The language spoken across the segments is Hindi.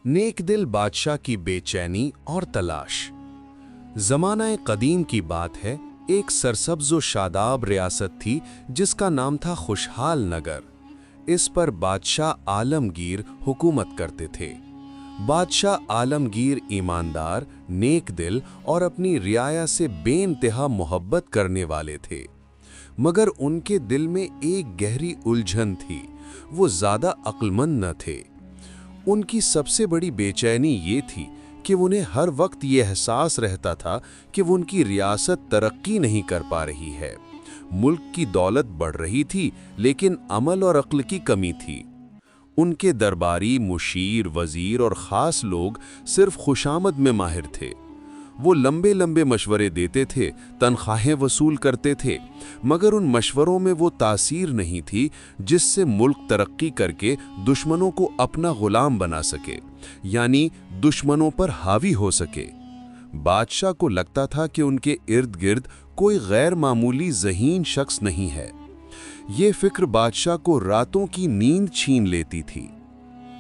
नेकदिल बादशाह की बेचैनी और तलाश। ज़माना कदीम की बात है। एक सरसब्ज़ व शादाब रियासत थी जिसका नाम था खुशहाल नगर। इस पर बादशाह आलमगीर हुकूमत करते थे। बादशाह आलमगीर ईमानदार, नेकदिल और अपनी रियाया से बेइंतहा मोहब्बत करने वाले थे। मगर उनके दिल में एक गहरी उलझन थी। वो ज़्यादा अक्लमंद न थे। उनकी सबसे बड़ी बेचैनी ये थी कि उन्हें हर वक्त ये एहसास रहता था कि वो उनकी रियासत तरक्की नहीं कर पा रही है। मुल्क की दौलत बढ़ रही थी लेकिन अमल और अक्ल की कमी थी। उनके दरबारी, मुशीर, वजीर और ख़ास लोग सिर्फ खुशामद में माहिर थे। वो लंबे लंबे मशवरे देते थे, तनख्वाहें वसूल करते थे, मगर उन मशवरों में वो तासीर नहीं थी जिससे मुल्क तरक्की करके दुश्मनों को अपना गुलाम बना सके, यानी दुश्मनों पर हावी हो सके। बादशाह को लगता था कि उनके इर्द गिर्द कोई गैर मामूली ज़हीन शख्स नहीं है। ये फिक्र बादशाह को रातों की नींद छीन लेती थी।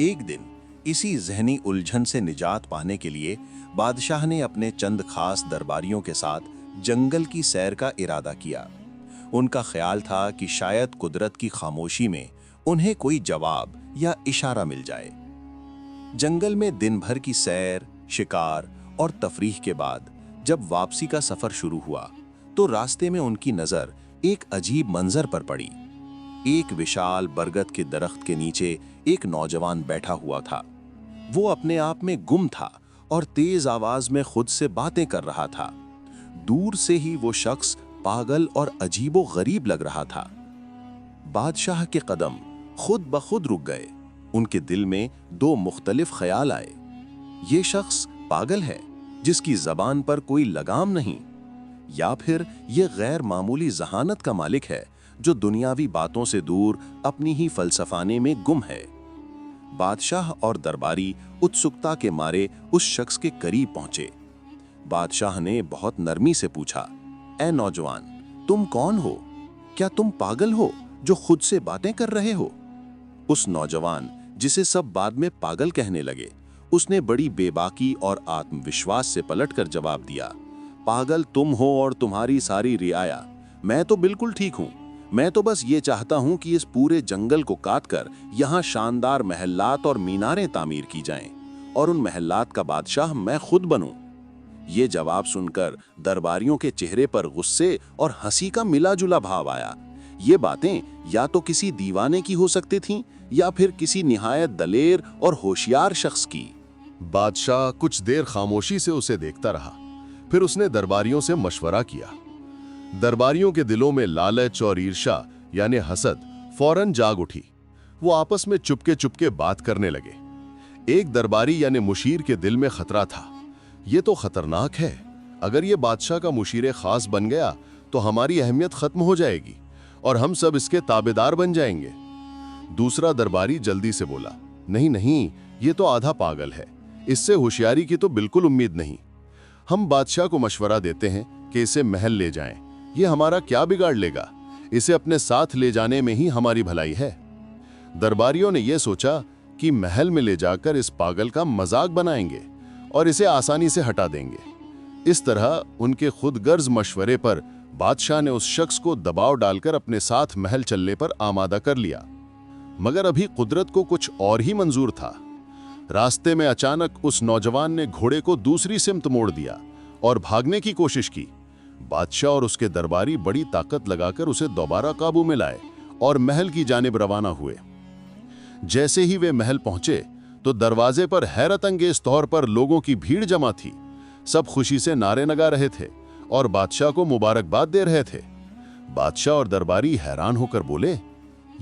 एक दिन इसी जहनी उलझन से निजात पाने के लिए बादशाह ने अपने चंद खास दरबारियों के साथ जंगल की सैर का इरादा किया। उनका ख्याल था कि शायद कुदरत की खामोशी में उन्हें कोई जवाब या इशारा मिल जाए। जंगल में दिन भर की सैर, शिकार और तफरीह के बाद जब वापसी का सफर शुरू हुआ तो रास्ते में उनकी नजर एक अजीब मंजर पर पड़ी। एक विशाल बरगद के दरख्त के नीचे एक नौजवान बैठा हुआ था। वो अपने आप में गुम था और तेज आवाज में खुद से बातें कर रहा था। दूर से ही वो शख्स पागल और अजीबो गरीब लग रहा था। बादशाह के कदम खुद ब खुद रुक गए। उनके दिल में दो मुख्तलिफ ख्याल आए। ये शख्स पागल है जिसकी जबान पर कोई लगाम नहीं, या फिर ये गैर मामूली जहानत का मालिक है जो दुनियावी बातों से दूर अपनी ही फलसफाने में गुम है। बादशाह और दरबारी उत्सुकता के मारे उस शख्स के करीब पहुंचे। बादशाह ने बहुत नरमी से पूछा, ए नौजवान, तुम कौन हो? क्या तुम पागल हो जो खुद से बातें कर रहे हो? उस नौजवान, जिसे सब बाद में पागल कहने लगे, उसने बड़ी बेबाकी और आत्मविश्वास से पलटकर जवाब दिया, पागल तुम हो और तुम्हारी सारी रियाया। मैं तो बिल्कुल ठीक हूं। मैं तो बस ये चाहता हूं कि इस पूरे जंगल को काटकर यहाँ शानदार महल्लात और मीनारें तामीर की जाएं और उन महल्लात का बादशाह मैं खुद बनूं। ये जवाब सुनकर दरबारियों के चेहरे पर गुस्से और हंसी का मिला जुला भाव आया। ये बातें या तो किसी दीवाने की हो सकती थीं या फिर किसी निहायत दलेर और होशियार शख्स की। बादशाह कुछ देर खामोशी से उसे देखता रहा। फिर उसने दरबारियों से मशवरा किया। दरबारियों के दिलों में लालच और ईर्ष्या यानी हसद फौरन जाग उठी। वो आपस में चुपके चुपके बात करने लगे। एक दरबारी यानी मुशीर के दिल में खतरा था। ये तो खतरनाक है। अगर ये बादशाह का मुशीर खास बन गया तो हमारी अहमियत खत्म हो जाएगी और हम सब इसके ताबेदार बन जाएंगे। दूसरा दरबारी जल्दी से बोला, नहीं नहीं, ये तो आधा पागल है। इससे होशियारी की तो बिल्कुल उम्मीद नहीं। हम बादशाह को मशवरा देते हैं कि इसे महल ले जाएं। ये हमारा क्या बिगाड़ लेगा? इसे अपने साथ ले जाने में ही हमारी भलाई है। दरबारियों ने यह सोचा कि महल में ले जाकर इस पागल का मजाक बनाएंगे और इसे आसानी से हटा देंगे। इस तरह उनके खुदगर्ज मशवरे पर बादशाह ने उस शख्स को दबाव डालकर अपने साथ महल चलने पर आमादा कर लिया। मगर अभी कुदरत को कुछ और ही मंजूर था। रास्ते में अचानक उस नौजवान ने घोड़े को दूसरी सिमत मोड़ दिया और भागने की कोशिश की। बादशाह और उसके दरबारी बड़ी ताकत लगाकर उसे दोबारा काबू में लाए और महल की जानिब रवाना हुए। जैसे ही वे महल पहुंचे तो दरवाजे पर हैरत अंगेज तौर पर लोगों की भीड़ जमा थी। सब खुशी से नारे लगा रहे थे और बादशाह को मुबारकबाद दे रहे थे। बादशाह और दरबारी हैरान होकर बोले,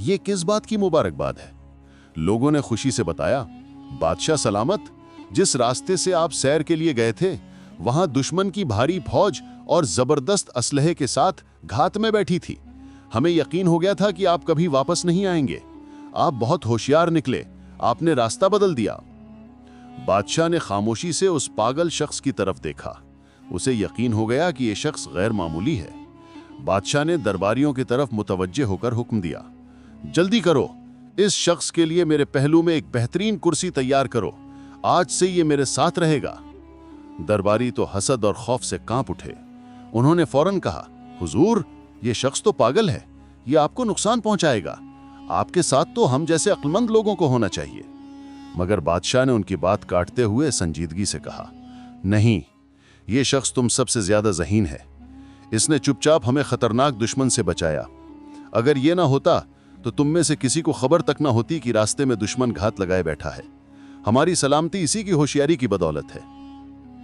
ये किस बात की मुबारकबाद है? लोगों ने खुशी से बताया, बादशाह सलामत, जिस रास्ते से आप सैर के लिए गए थे वहां दुश्मन की भारी फौज और जबरदस्त असलहे के साथ घात में बैठी थी। हमें यकीन हो गया था कि आप कभी वापस नहीं आएंगे। आप बहुत होशियार निकले, आपने रास्ता बदल दिया। बादशाह ने खामोशी से उस पागल शख्स की तरफ देखा। उसे यकीन हो गया कि यह शख्स गैर मामूली है। बादशाह ने दरबारियों की तरफ मुतवज्जे होकर हुक्म दिया, जल्दी करो, इस शख्स के लिए मेरे पहलू में एक बेहतरीन कुर्सी तैयार करो। आज से ये मेरे साथ रहेगा। दरबारी तो हसद और खौफ से कांप उठे। उन्होंने फौरन कहा, हुजूर, ये शख्स तो पागल है, ये आपको नुकसान पहुंचाएगा। आपके साथ तो हम जैसे अक्लमंद लोगों को होना चाहिए। मगर बादशाह ने उनकी बात काटते हुए संजीदगी से कहा, नहीं, ये शख्स तुम सबसे ज्यादा ज़हीन है। इसने चुपचाप हमें खतरनाक दुश्मन से बचाया। अगर ये ना होता तो तुम में से किसी को खबर तक ना होती कि रास्ते में दुश्मन घात लगाए बैठा है। हमारी सलामती इसी की होशियारी की बदौलत है।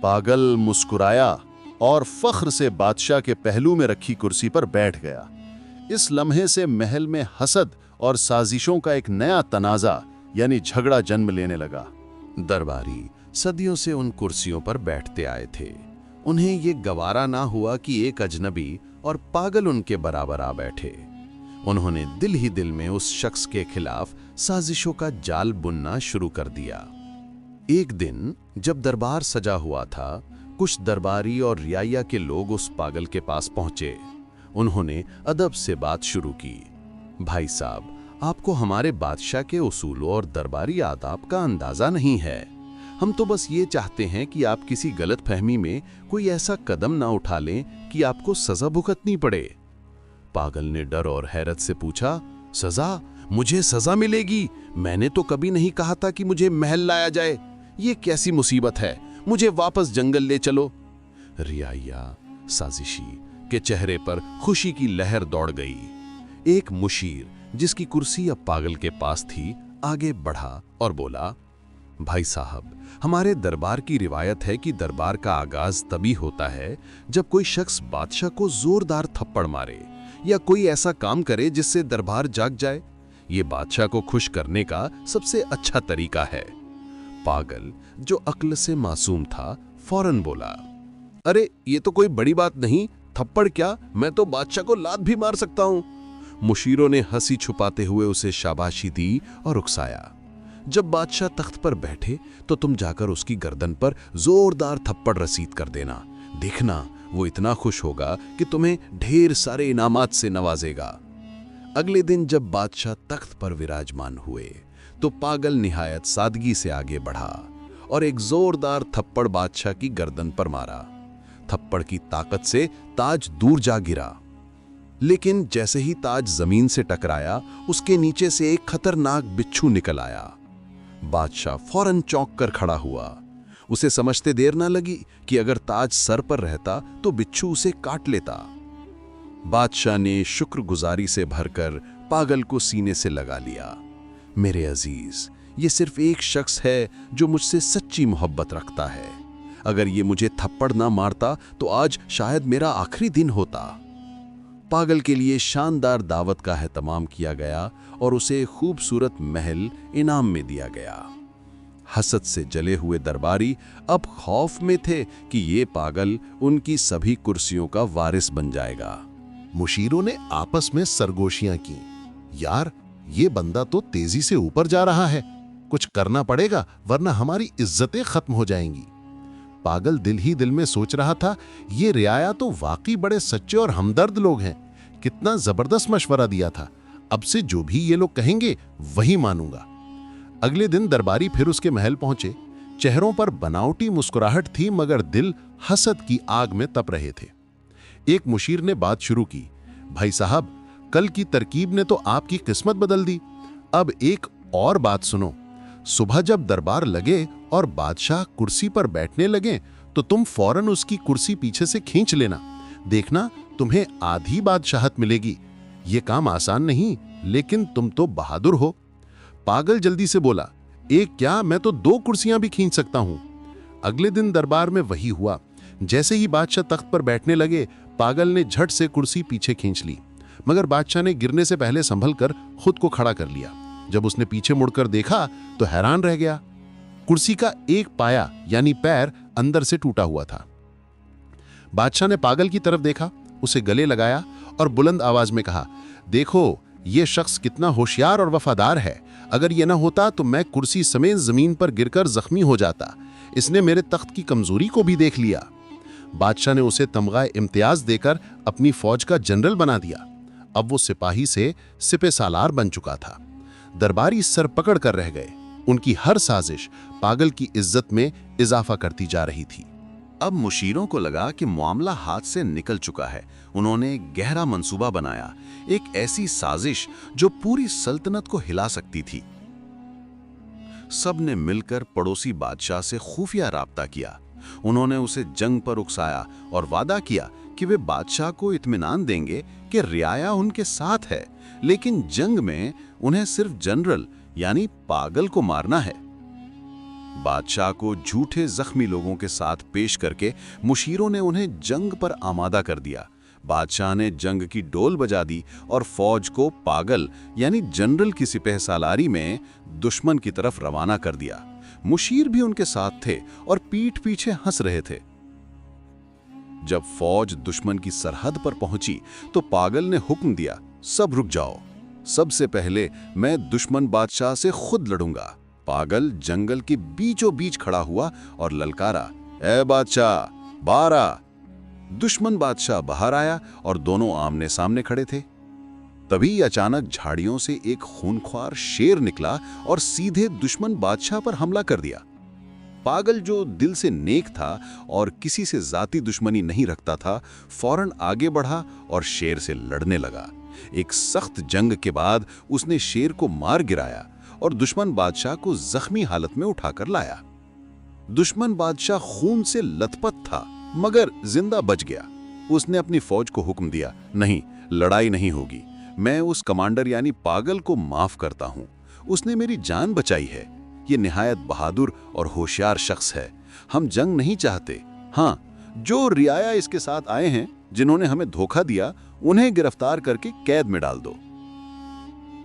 पागल मुस्कुराया और फख्र से बादशाह के पहलू में रखी कुर्सी पर बैठ गया। इस लम्हे से महल में हसद और साजिशों का एक नया तनाजा यानी झगड़ा जन्म लेने लगा। दरबारी सदियों से उन कुर्सियों पर बैठते आए थे। उन्हें ये गवारा ना हुआ कि एक अजनबी और पागल उनके बराबर आ बैठे। उन्होंने दिल ही दिल में उस शख्स के खिलाफ साजिशों का जाल बुनना शुरू कर दिया। एक दिन जब दरबार सजा हुआ था, कुछ दरबारी और रियाया के लोग उस पागल के पास पहुंचे। उन्होंने अदब से बात शुरू की। भाई साहब, आपको हमारे बादशाह के उसूलों और दरबारी आदाब का अंदाजा नहीं है। हम तो बस ये चाहते हैं कि आप किसी गलत फहमी में कोई ऐसा कदम ना उठा लें कि आपको सजा भुगतनी पड़े। पागल ने डर और हैरत से पूछा, सजा? मुझे सजा मिलेगी? मैंने तो कभी नहीं कहा था कि मुझे महल लाया जाए। ये कैसी मुसीबत है? मुझे वापस जंगल ले चलो। रियाया साजिशी के चेहरे पर खुशी की लहर दौड़ गई। एक मुशीर जिसकी कुर्सी अब पागल के पास थी, आगे बढ़ा और बोला, भाई साहब, हमारे दरबार की रिवायत है कि दरबार का आगाज तभी होता है जब कोई शख्स बादशाह को जोरदार थप्पड़ मारे या कोई ऐसा काम करे जिससे दरबार जाग जाए। ये बादशाह को खुश करने का सबसे अच्छा तरीका है। पागल, जो अक्ल से मासूम था, फौरन बोला, अरे ये तो कोई बड़ी बात नहीं, थप्पड़ क्या, मैं तो बादशाह को लात भी मार सकता हूं। मुशीरों ने हंसी छुपाते हुए उसे शाबाशी दी और उकसाया। जब बादशाह तख्त पर बैठे तो तुम जाकर उसकी गर्दन पर जोरदार थप्पड़ रसीद कर देना। देखना, वो इतना खुश होगा कि तुम्हें ढेर सारे इनामात से नवाजेगा। अगले दिन जब बादशाह तख्त पर विराजमान हुए तो पागल निहायत सादगी से आगे बढ़ा और एक जोरदार थप्पड़ बादशाह की गर्दन पर मारा। थप्पड़ की ताकत से ताज दूर जा गिरा, लेकिन जैसे ही ताज जमीन से टकराया, उसके नीचे से एक खतरनाक बिच्छू निकल आया। बादशाह फौरन चौंक कर खड़ा हुआ। उसे समझते देर ना लगी कि अगर ताज सर पर रहता तो बिच्छू उसे काट लेता। बादशाह ने शुक्रगुजारी से भरकर पागल को सीने से लगा लिया। मेरे अजीज, ये सिर्फ एक शख्स है जो मुझसे सच्ची मोहब्बत रखता है। अगर ये मुझे थप्पड़ ना मारता तो आज शायद मेरा आखिरी दिन होता। पागल के लिए शानदार दावत का एहतमाम किया गया और उसे खूबसूरत महल इनाम में दिया गया। हसद से जले हुए दरबारी अब खौफ में थे कि ये पागल उनकी सभी कुर्सियों का वारिस बन जाएगा। मुशीरों ने आपस में सरगोशियां की। यार, ये बंदा तो तेजी से ऊपर जा रहा है, कुछ करना पड़ेगा वरना हमारी इज्जतें खत्म हो जाएंगी। पागल दिल ही दिल में सोच रहा था, ये रियाया तो वाकई बड़े सच्चे और हमदर्द लोग हैं। कितना जबरदस्त मशवरा दिया था। अब से जो भी ये लोग कहेंगे वही मानूंगा। अगले दिन दरबारी फिर उसके महल पहुंचे। चेहरों पर बनावटी मुस्कुराहट थी, मगर दिल हसद की आग में तप रहे थे। एक मुशीर ने बात शुरू की, भाई साहब, कल की तरकीब ने तो आपकी किस्मत बदल दी। अब एक और बात सुनो। सुबह जब दरबार लगे और बादशाह कुर्सी पर बैठने लगे तो तुम फौरन उसकी कुर्सी पीछे से खींच लेना। देखना, तुम्हें आधी बादशाहत मिलेगी। ये काम आसान नहीं, लेकिन तुम तो बहादुर हो। पागल जल्दी से बोला, एक क्या, मैं तो 2 कुर्सियां भी खींच सकता हूं। अगले दिन दरबार में वही हुआ। जैसे ही बादशाह तख्त पर बैठने लगे, पागल ने झट से कुर्सी पीछे खींच ली, मगर बादशाह ने गिरने से पहले संभल कर खुद को खड़ा कर लिया। जब उसने पीछे मुड़कर देखा तो हैरान रह गया। कुर्सी का एक पाया यानी पैर अंदर से टूटा हुआ था। बादशाह ने पागल की तरफ देखा, उसे गले लगाया और बुलंद आवाज में कहा, देखो, यह शख्स कितना होशियार और वफादार है। अगर यह ना होता तो मैं कुर्सी समेत जमीन पर गिरकर जख्मी हो जाता। इसने मेरे तख्त की कमजोरी को भी देख लिया। बादशाह ने उसे तमगाए इम्तियाज देकर अपनी फौज का जनरल बना दिया। अब वो सिपाही से सिपह सालार बन चुका था। दरबारी सर पकड़ कर रह गए। उनकी हर साजिश पागल की इज्जत में इजाफा करती जा रही थी। अब मुशीरों को लगा कि मामला हाथ से निकल चुका है। उन्होंने एक गहरा मंसूबा बनाया, एक ऐसी साजिश जो पूरी सल्तनत को हिला सकती थी। सब ने मिलकर पड़ोसी बादशाह से खुफिया राब्ता किया। उन्होंने उसे जंग पर उकसाया और वादा किया कि वे बादशाह को इत्मीनान देंगे कि रियाया उनके साथ है, लेकिन जंग में उन्हें सिर्फ जनरल यानी पागल को मारना है। बादशाह को झूठे जख्मी लोगों के साथ पेश करके मुशीरों ने उन्हें जंग पर आमादा कर दिया। बादशाह ने जंग की डोल बजा दी और फौज को पागल यानी जनरल की सिपहसालारी में दुश्मन की तरफ रवाना कर दिया। मुशीर भी उनके साथ थे और पीठ पीछे हंस रहे थे। जब फौज दुश्मन की सरहद पर पहुंची तो पागल ने हुक्म दिया, सब रुक जाओ, सबसे पहले मैं दुश्मन बादशाह से खुद लड़ूंगा। पागल जंगल के बीचों बीच खड़ा हुआ और ललकारा, ए बादशाह बाहर आ। दुश्मन बादशाह बाहर आया और दोनों आमने सामने खड़े थे। तभी अचानक झाड़ियों से एक खूनख्वार शेर निकला और सीधे दुश्मन बादशाह पर हमला कर दिया। पागल जो दिल से नेक था और किसी से जाती दुश्मनी नहीं रखता था, फौरन आगे बढ़ा और शेर से लड़ने लगा। एक सख्त जंग के बाद उसने शेर को मार गिराया और दुश्मन बादशाह को जख्मी हालत में उठाकर लाया। दुश्मन बादशाह खून से लथपथ था मगर जिंदा बच गया। उसने अपनी फौज को हुक्म दिया, नहीं, लड़ाई नहीं होगी, मैं उस कमांडर यानी पागल को माफ करता हूं, उसने मेरी जान बचाई है। ये निहायत बहादुर और होशियार शख्स है। हम जंग नहीं चाहते। हाँ, जो रियाया इसके साथ आए हैं, जिन्होंने हमें धोखा दिया, उन्हें गिरफ्तार करके कैद में डाल दो।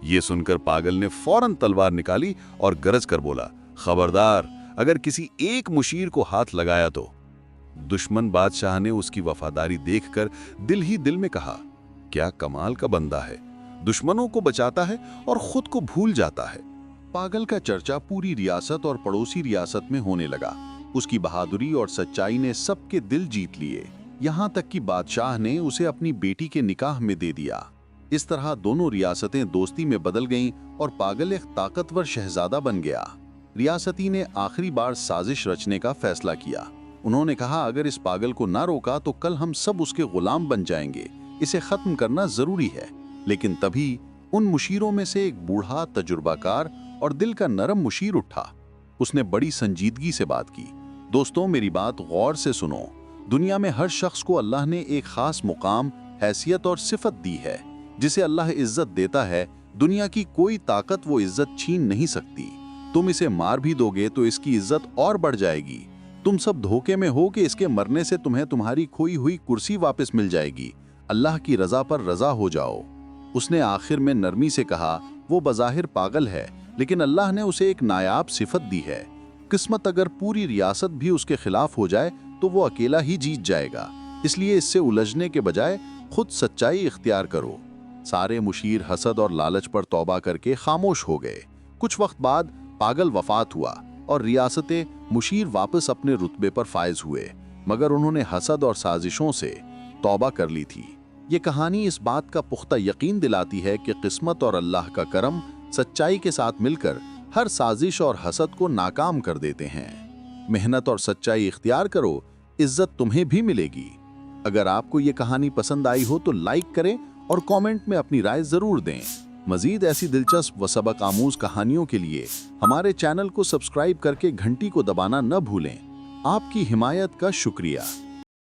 ये सुनकर पागल ने फौरन तलवार निकाली और गरज कर बोला, खबरदार, अगर किसी एक मुशीर को हाथ लगाया तो। दुश्मन बादशाह ने उसकी वफादारी देखकर दिल ही दिल में कहा, क्या कमाल का बंदा है, दुश्मनों को बचाता है और खुद को भूल जाता है। पागल का चर्चा पूरी रियासत और पड़ोसी रियासत में होने लगा। उसकी बहादुरी और सच्चाई ने सबके दिल जीत लिए, यहाँ तक कि बादशाह ने उसे अपनी बेटी के निकाह में दे दिया। इस तरह दोनों रियासतें दोस्ती में बदल गईं और पागल एक ताकतवर शहजादा बन गया। रियासती ने आखिरी बार साजिश रचने का फैसला किया। उन्होंने कहा, अगर इस पागल को ना रोका तो कल हम सब उसके गुलाम बन जाएंगे, इसे खत्म करना जरूरी है। लेकिन तभी उन मुशीरों में से एक बूढ़ा, तजुर्बाकार और दिल का नरम मुशीर उठा। उसने बड़ी संजीदगी से बात की, दोस्तों मेरी बात गौर से सुनो। दुनिया में हर शख्स को अल्लाह ने एक खास मुकाम, हैसियत और सिफत दी है। जिसे अल्लाह इज्जत देता है, दुनिया की कोई ताकत वो इज्जत छीन नहीं सकती। तुम इसे मार भी दोगे तो इसकी इज्जत और बढ़ जाएगी। तुम सब धोखे में हो कि इसके मरने से तुम्हें तुम्हारी खोई हुई कुर्सी वापस मिल जाएगी। अल्लाह की रजा पर रजा हो जाओ। उसने आखिर में नरमी से कहा, वो बज़ाहिर पागल है, लेकिन अल्लाह ने उसे एक नायाब सिफत दी है। किस्मत अगर पूरी रियासत भी उसके खिलाफ हो जाए तो वो अकेला ही जीत जाएगा। इसलिए इससे उलझने के बजाय खुद सच्चाई इख्तियार करो। सारे मुशीर हसद और लालच पर तौबा करके खामोश हो गए। कुछ वक्त बाद पागल वफात हुआ और रियासतें मुशीर वापस अपने रुतबे पर फायज हुए, मगर उन्होंने हसद और साजिशों से तौबा कर ली थी। ये कहानी इस बात का पुख्ता यकीन दिलाती है कि किस्मत और अल्लाह का करम सच्चाई के साथ मिलकर हर साजिश और हसद को नाकाम कर देते हैं। मेहनत और सच्चाई इख्तियार करो, इज्जत तुम्हें भी मिलेगी। अगर आपको ये कहानी पसंद आई हो तो लाइक करें और कमेंट में अपनी राय जरूर दें। मजीद ऐसी दिलचस्प व सबक आमूज कहानियों के लिए हमारे चैनल को सब्सक्राइब करके घंटी को दबाना न भूलें। आपकी हिमायत का शुक्रिया।